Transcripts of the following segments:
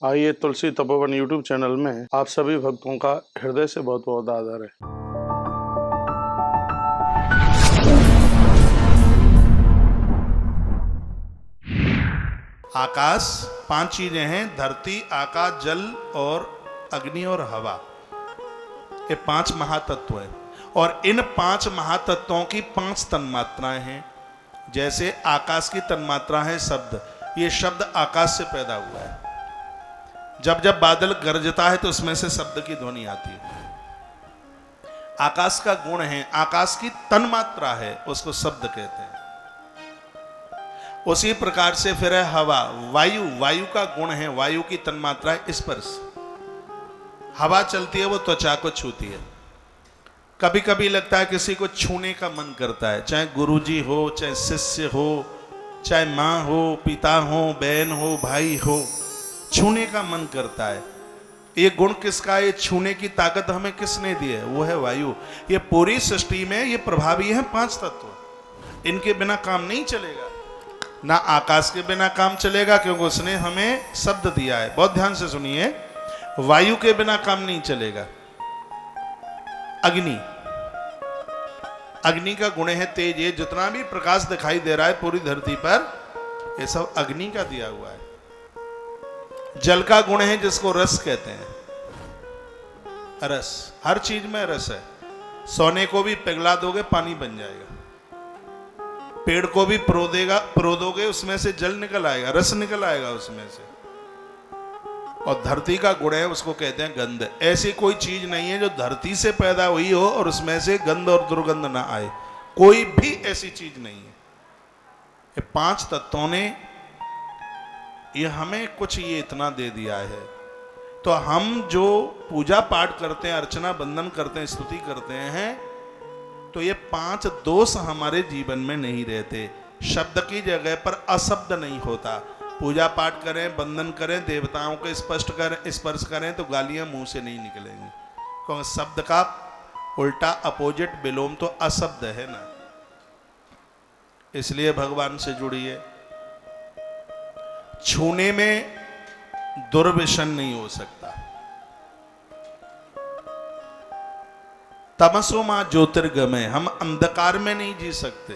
आइए तुलसी Tapovan YouTube channel में आप सभी भक्तों का हृदय से बहुत बहुत आदर है। आकाश 5 चीजें हैं, धरती, आकाश, जल और अग्नि और हवा। ये 5 महातत्व हैं और इन 5 महातत्वों की 5 तन्मात्राएं हैं। जैसे आकाश की तन्मात्रा है शब्द, ये शब्द आकाश से पैदा हुआ है। जब जब बादल गरजता है तो उसमें से शब्द की ध्वनि आती है। आकाश का गुण है, आकाश की तन्मात्रा है, उसको शब्द कहते हैं। उसी प्रकार से फिर है हवा, वायु, वायु का गुण है, वायु की तन्मात्रा है स्पर्श। हवा चलती है वो त्वचा को छूती है। कभी कभी लगता है किसी को छूने का मन करता है, चाहे गुरुजी हो, चाहे शिष्य हो, चाहे माँ हो, पिता हो, बहन हो, भाई हो, छूने का मन करता है। ये गुण किसका है? ये छूने की ताकत हमें किसने दी है? वो है वायु। ये पूरी सृष्टि में ये प्रभावी है 5 तत्व। इनके बिना काम नहीं चलेगा। ना आकाश के बिना काम चलेगा क्योंकि उसने हमें शब्द दिया है। बहुत ध्यान से सुनिए, वायु के बिना काम नहीं चलेगा। अग्नि, अग्नि का गुण है तेज। ये जितना भी प्रकाश दिखाई दे रहा है पूरी धरती पर, ये सब अग्नि का दिया हुआ है। जल का गुण है जिसको रस कहते हैं। रस, हर चीज में रस है। सोने को भी पिघला दोगे पानी बन जाएगा। पेड़ को भी प्रो दोगे उसमें से जल निकल आएगा, रस निकल आएगा उसमें से। और धरती का गुण है, उसको कहते हैं गंध। ऐसी कोई चीज नहीं है जो धरती से पैदा हुई हो और उसमें से गंध और दुर्गंध ना आए। कोई भी ऐसी चीज नहीं है। ये 5 तत्वों ने ये हमें कुछ ये इतना दे दिया है। तो हम जो पूजा पाठ करते हैं, अर्चना बंदन करते हैं, स्तुति करते हैं, तो ये 5 दोष हमारे जीवन में नहीं रहते। शब्द की जगह पर अशब्द नहीं होता। पूजा पाठ करें, बंदन करें, देवताओं को स्पर्श करें तो गालियां मुंह से नहीं निकलेंगी, क्योंकि शब्द का उल्टा अपोजिट विलोम तो अशब्द है ना। इसलिए भगवान से जुड़िए। छूने में दुर्व्यसन नहीं हो सकता। तमसो मां ज्योतिर्गमय, हम अंधकार में नहीं जी सकते।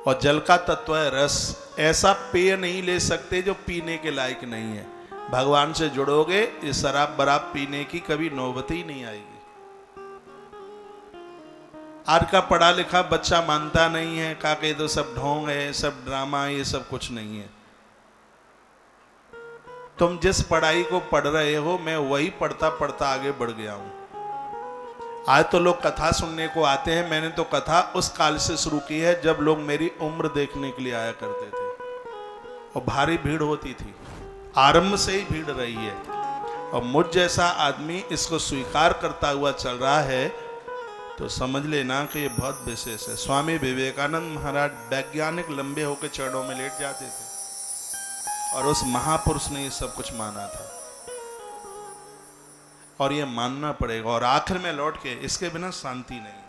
और जल का तत्व है रस। ऐसा पेय नहीं ले सकते जो पीने के लायक नहीं है। भगवान से जुड़ोगे, ये शराब बराब पीने की कभी नौबत ही नहीं आएगी। आज का पढ़ा लिखा बच्चा मानता नहीं है, कहा कि तो सब ढोंग है, सब ड्रामा, ये सब कुछ नहीं है। तुम जिस पढ़ाई को पढ़ रहे हो, मैं वही पढ़ता पढ़ता आगे बढ़ गया हूं। आज तो लोग कथा सुनने को आते हैं। मैंने तो कथा उस काल से शुरू की है जब लोग मेरी उम्र देखने के लिए आया करते थे और भारी भीड़ होती थी। आरंभ से ही भीड़ रही है और मुझ जैसा आदमी इसको स्वीकार करता हुआ चल रहा है तो समझ लेना कि ये बहुत विशेष है। स्वामी विवेकानंद महाराज वैज्ञानिक लंबे होकर चरणों में लेट जाते थे और उस महापुरुष ने ये सब कुछ माना था और ये मानना पड़ेगा। और आखिर में लौट के, इसके बिना शांति नहीं।